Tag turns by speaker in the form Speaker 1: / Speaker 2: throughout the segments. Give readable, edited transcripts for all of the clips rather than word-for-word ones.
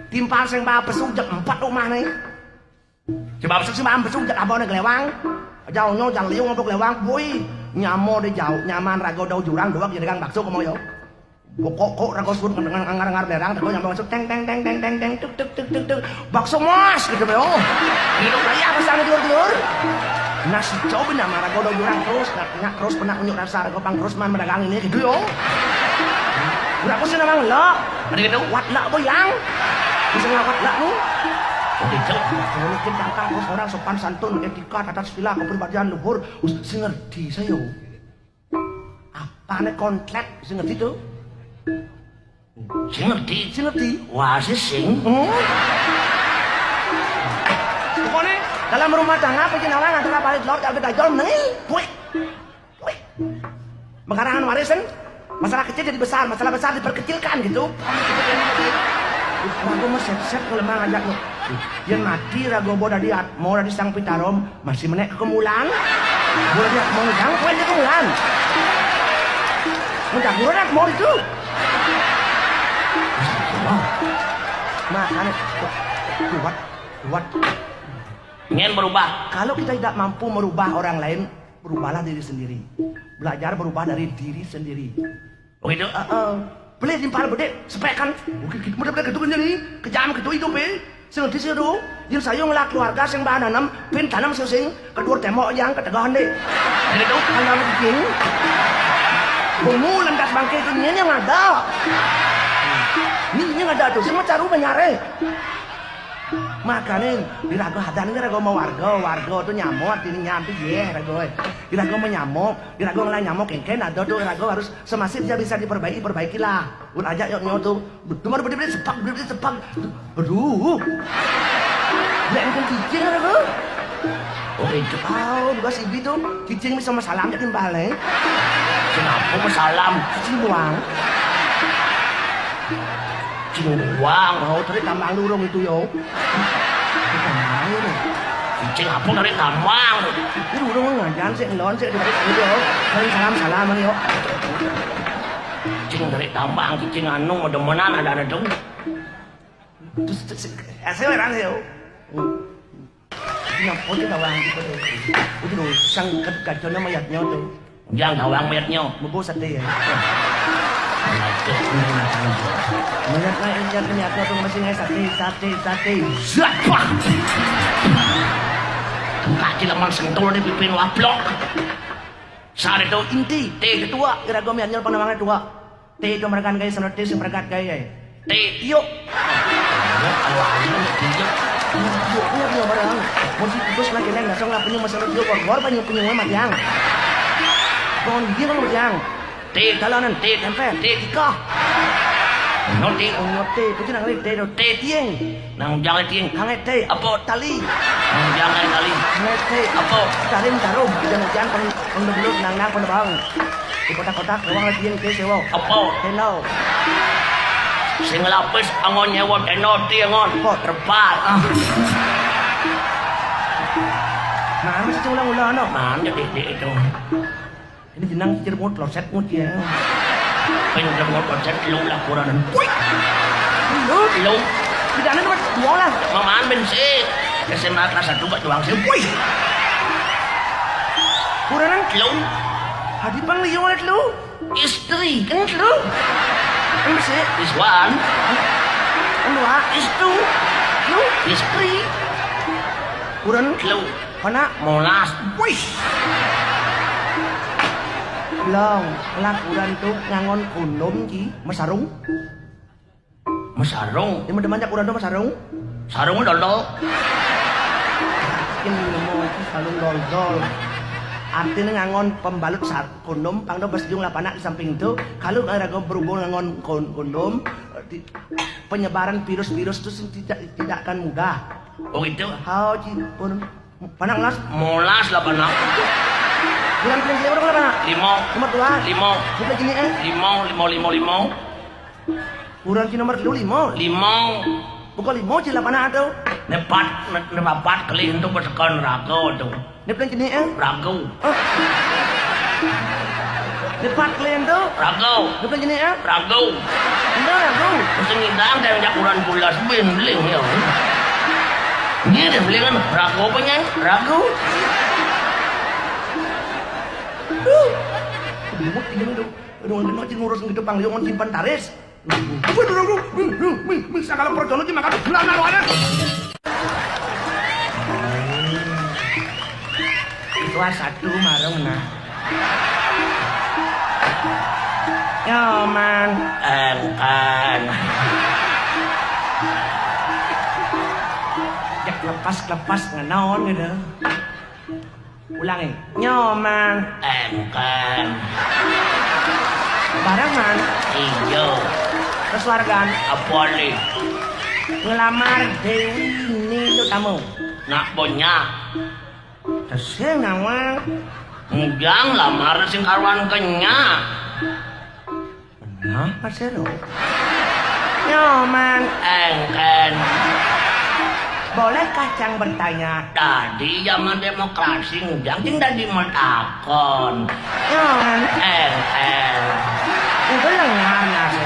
Speaker 1: timpal sing babesu jek 4 omah nih. Coba besok sih besu jek abone glewang. Jauh nyo jang liung apa glewang. Woi, nyamo de jauh nyaman rago dau jurang doang jadi kang bakso komo yo. Kok rago sun ngar berang rago nyambung masuk teng teng teng teng teng teng tuk tuk tuk tuk tuk. Bakso mas gitu yo. Hidup raya pasang tiur-tiur. Nasi coba nama rago dau jurang terus nyak terus pernah unyuk rasa rago pang terus man medagang ini gitu yo. Rago sih namang lo. Ada gitu wat la boyang. Bisa ngawat la nu. Itu, mungkin kakak orang sopan santun, etika, tata sila, kepribadian luhur, sing ngerti saya. Apa nih kontlet, sing ngerti tuh? Sing ngerti. Wah, sing. Pokoknya dalam rumah tangga perkenalan antara balik lor dan bedajol nih, mengkarangan warisan, masalah kecil jadi besar, masalah besar diperkecilkan gitu. Rago mah set kalau mang ajak lo. Yang mati rago boda diat mau dari sang pitarom masih menek kemulan. Boda diat mau jang kuen dia kemulan. Mudah boda mau itu. Makanya kuat. Ingin berubah. Kalau kita tidak mampu merubah orang lain, berubahlah diri sendiri. Belajar berubah dari diri sendiri. Oh itu. Boleh timpal bede, sepekan. Mudah-mudahan gitu kan jadi kejam gitu hidup Sing di situ, yang saya ngelak keluarga sing bahan nanam, pin tanam sing kedua tembok yang ketegahan deh. Jadi itu hanya bikin. Bungu lantas bangke itu yang ada. Ini yang ada tuh, semua caru menyare. Makanya dirago hadan ini rago mau warga tuh nyamuk ini nyampi rago dirago menyamuk dirago ngelai nyamuk kengken ada tuh rago harus semasif dia bisa diperbaikilah udah aja yuk tuh cuma berdiri sepak aduh yang cicing rago oh itu juga si Ibi tuh cicing bisa masalam jadi balik kenapa masalam cicing buang mau tarik tambang lurung itu yo. Cing apa tarik tambang? Itu lurung ngajan sih ngelon sih tarik itu yo. Saling salam yo. Cing tarik tambang, cing anu demenan ada dong. Terus asal orang yo. Kenapa kita tawang gitu tuh? Itu tuh sang kacau mayatnya tuh. Yang tawang mayatnya, bobo sate ya. Niat tuh masih ngai sate. Zapah. Kak cilaman sentul di pipin wablok. Saat itu inti teh ketua kira-kira miannya panamangnya tua. Teh itu mereka kayak senoti seperkat kayak. Teh yuk. Yuk barang. Musik terus lagi neng ngasong lah punya masalah yuk kor punya matiang. Kon dia kan matiang. Teh dalanan teh tempe teh ika. Noti itu nang teh tieng. Nang jangan tieng hangat teh apa tali. Nang jangan tali. Hangat teh apa tarum jangan penbelut nang penebang. Di kotak-kotak ruang tieng teh sewa. Apa tenau. Sing lapis angon nyewa tenau tieng ngon. Kok terbal. Nah, mesti ulang-ulang no. Man jadi itu. Ini jenang Cirebon kloset mut ya. Pengen Cirebon kloset lu lah kurang. Lu. Tidak ada tempat dua lah. Mamaan bensin. SMA kelas 1 buat doang sih. Wih. Kurang lu. Hadi pang liyo ulit lu. Istri kan lu. Kan sih. This one. Dua. Istu. Lu. Istri. Kurang lu. Mana? Molas. Wih. Long, lakuran tuh ngangon kundum ki, mesarung. Ini teman-teman kurang tuh mesarung. Sarung dol. Ini mau sarung dol. Artinya ngangon pembalut kondom, pangdo berjung lapanak di samping itu. Kalau ada berhubung ngangon kondom, penyebaran virus-virus itu tidak akan mudah. Oh itu? How pun panang las? Molas lapanak. Bulan pilih berapa berapa? 5. Nomor 2. 5. Bukan gini lima. Kurang nomor 5. Bukan 5 cila mana tuh? Nepat kali untuk bersekan rago tuh. Ini pilih gini rago. Depan kalian tuh.
Speaker 2: Rago.
Speaker 1: Depan jenis ya?
Speaker 2: Rago.
Speaker 1: Enggak ragu.
Speaker 2: Mesti ngidang dan jakuran bulas beling ya. Ini dia beli kan rago punya. Rago.
Speaker 1: Buat ini dong. Aduh, nanti ngurus gitu panggilan simpan taris. Waduh, ragu. Segala perjono cuma kan bulan ada. Ketua satu marung nah. Nyoman
Speaker 2: Engkan.
Speaker 1: jak lepas ngenaon gitu. Ulangi. Nyoman
Speaker 2: Engkan.
Speaker 1: barengan
Speaker 2: Ijo.
Speaker 1: kesuargaan
Speaker 2: Apoli.
Speaker 1: ngelamar Dewi Nino tamu.
Speaker 2: Nak punya.
Speaker 1: Terus nama
Speaker 2: Enggak lamar sing karwan kenya.
Speaker 1: Kenapa sih lo? Nyoman,
Speaker 2: Engken.
Speaker 1: bolehkah Cang bertanya?
Speaker 2: Tadi zaman demokrasi ngejang tinggal di metakon.
Speaker 1: Nyoman,
Speaker 2: Engken.
Speaker 1: itu lengan nasi.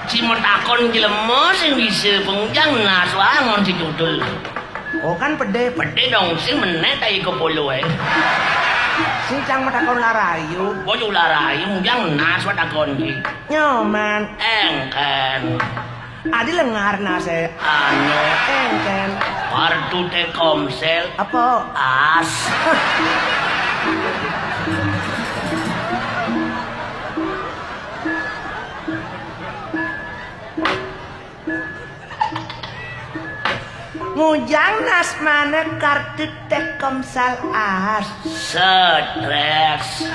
Speaker 2: Si metakon jelema sing bisa pengjang naswangon si judul.
Speaker 1: Oh kan pede,
Speaker 2: Pede dong sing meneh ta iko polo
Speaker 1: si Cang matakon larayu.
Speaker 2: Boyo larai mungjang naswa takon ki.
Speaker 1: Nyoman,
Speaker 2: Engken.
Speaker 1: adi lengar nasi.
Speaker 2: Anu
Speaker 1: Engken,
Speaker 2: kartu Telkomsel
Speaker 1: apa?
Speaker 2: as.
Speaker 1: Ngujang nas mana kartu Telkomsel as.
Speaker 2: Stres.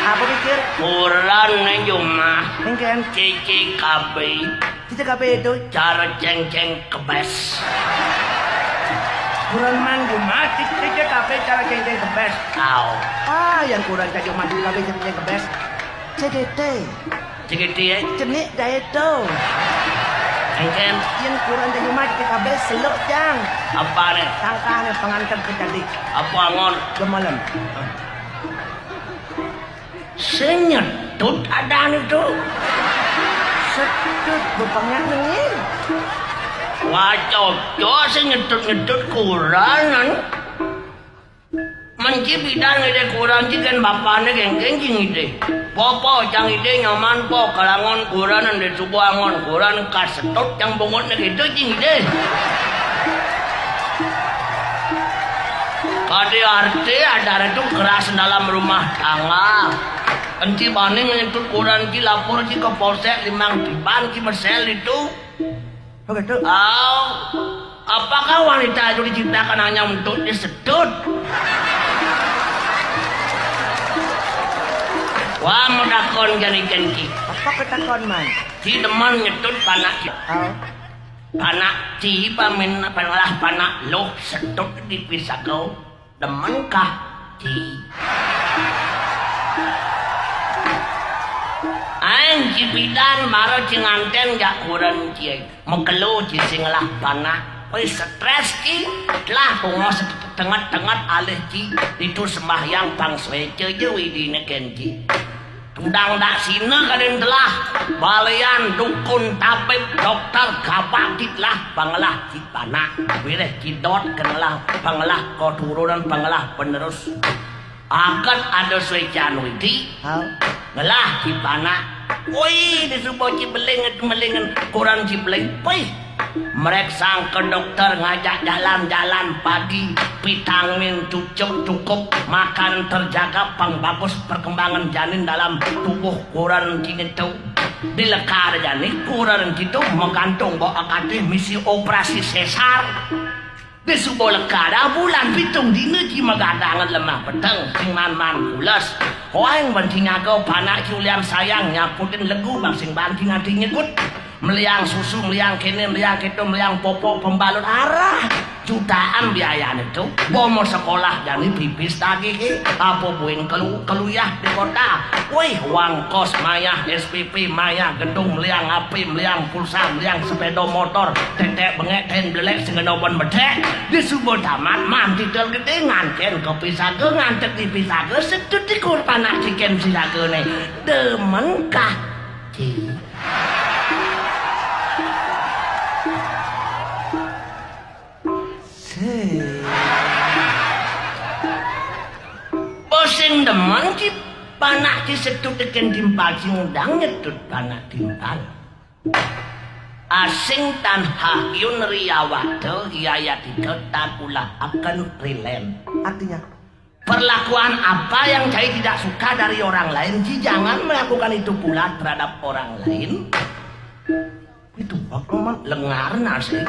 Speaker 1: Apa pikir?
Speaker 2: Kurang cuma
Speaker 1: Engken,
Speaker 2: cici kabe
Speaker 1: kita kape itu
Speaker 2: cara ceng-ceng kebes.
Speaker 1: kurang manggu mati kita kape cara cengceng kebes.
Speaker 2: Kau
Speaker 1: Yang kurang jadi mandi kape cengceng kebes. CDT,
Speaker 2: cegeti
Speaker 1: cenik daya itu.
Speaker 2: engken
Speaker 1: Yang kurang jadi mati kape seluk Cang.
Speaker 2: apa nih?
Speaker 1: Tangkahnya pengantin kecadik
Speaker 2: Apa angon?
Speaker 1: gemalam.
Speaker 2: Senyetut ada itu.
Speaker 1: Setut bepangnya nengin.
Speaker 2: Wah cocok senyetut-nyetut kurangan. Manci bidang ide kurang cikan bapaknya geng-geng ide. Popo cang ide nyaman po kalangon kuranan de subuangon kuran kasetut yang bongotnya gitu cing ide. Kade arti ada itu keras dalam rumah tangga. Enti baning nyentuh kuran ki lapor ki ke polsek limang tiban ki bersel itu.
Speaker 1: Begitu.
Speaker 2: Apakah wanita itu diciptakan hanya untuk disedut? Wah mudakon janikan ki.
Speaker 1: Apa ketakon man?
Speaker 2: Ki deman nyetut panak ki. Panak ci pamin palah panak loh sedut dipisah kau. Demen kah ci? Aing cipidan maro cinganten gak kurang ci. Mekelu ci singlah panah. Wis stres ci. Lah pungos tengah-tengah alih ci. Itu sembahyang pang swece je widine ken ci. Tundang dak sina kaden telah balian dukun tapip dokter gapakit lah pangelah ci panah. Wireh cidot kenelah pangelah keturunan pangelah penerus. Akan ada swece widi. Ngelah ci panah. Woi disubuh ci beling melingan kurang ci beling. Woi mereka sang ke dokter ngajak jalan-jalan pagi, vitamin cukup, makan terjaga, pang bagus perkembangan janin dalam tubuh kurang itu. Dilekar janin kurang itu menggantung bawa akademi misi operasi sesar. Disubuh lekar bulan pitung dina ci magadangan lemah peteng sing man pulas. Hoang bantinga kau panak Julian sayang nyaputin legu bang sing banting hati nyekut. Meliang susu, meliang kene, meliang keto, meliang popok, pembalut arah. jutaan biayanya tuh bomo sekolah jadi pipis lagi ki apa buin keluyah di kota woi uang kos maya SPP maya gedung meliang api meliang pulsa meliang sepeda motor tetek bengek ten belek sengenoban bedek di subuh tamat manti tel gede nganten kopi sage ngantek di pisage setut di kurpan nak ciken sisage nih demen kah ci bosen demen ki panak ki setut deken timpal cingdang nyetut panak timpal asing tan hakyun riyawate hiayat itu tan ulah akan rilen
Speaker 1: Artinya
Speaker 2: perlakuan apa yang saya tidak suka dari orang lain Ci jangan melakukan itu pula terhadap orang lain itu waktu mah lengar nasi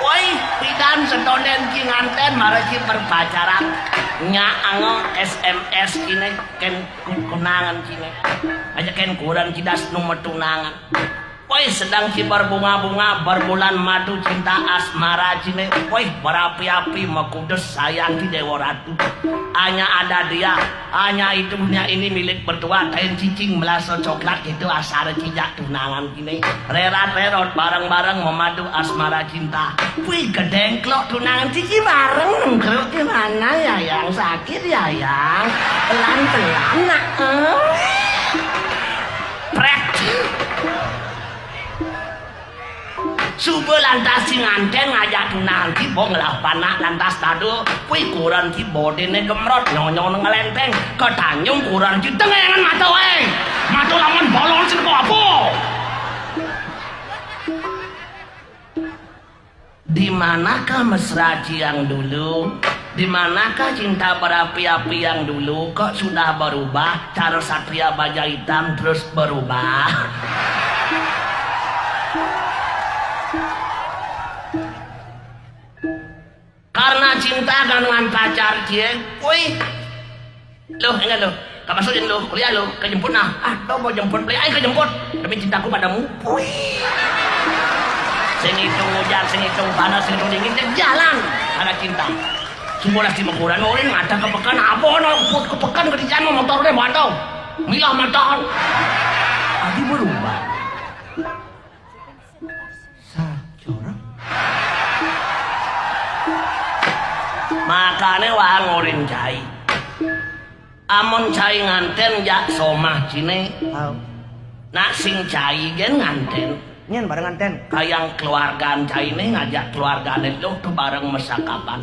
Speaker 2: woi pidan sedonen ki nganten maraji berpacaran nya ango SMS kini ken kunangan kini aja ken kurang cidas nomor tunangan woi sedang ki berbunga-bunga berbulan madu cinta asmara cine woi berapi-api makudes sayang ki dewa ratu hanya ada dia hanya itu dunia ini milik berdua kain cicing melaso coklat itu asal cijak tunangan kini rerat-rerot bareng-bareng memadu asmara cinta wih gedengklok tunangan cici bareng nengkruk gimana ya yang sakit ya yang pelan-pelan nak prek subuh lantas si nganten ngajak tunangan ki bong lah panak lantas tado wih kurang ki bodene gemrot nyonyon ngelenteng ketanyung kurang ki tengengan mata weh mata laman bolong sini kok apa dimanakah mesra yang dulu dimanakah cinta berapi-api yang dulu kok sudah berubah cara satria baja hitam terus berubah karena cinta dengan pacar cie, woi, lo enggak lo, kamu masukin lo, kuliah lo, kejemput nah, lo mau jemput beli, ayo kejemput, demi cintaku padamu, woi, sing hitung hujan, sing hitung panas, sing hitung dingin, jalan, ada cinta, semua nasi mengkurang, orang ada kepekan, apa no, kepekan kerjaan mau motornya mantau, milah mantau, adi berubah, sajorak. Makane wah ngorin cai amon cai nganten jak somah cine nak sing cai gen nganten
Speaker 1: nyen bareng nganten
Speaker 2: kayang keluargaan cai ne ngajak keluargane lo tuh bareng mesakapan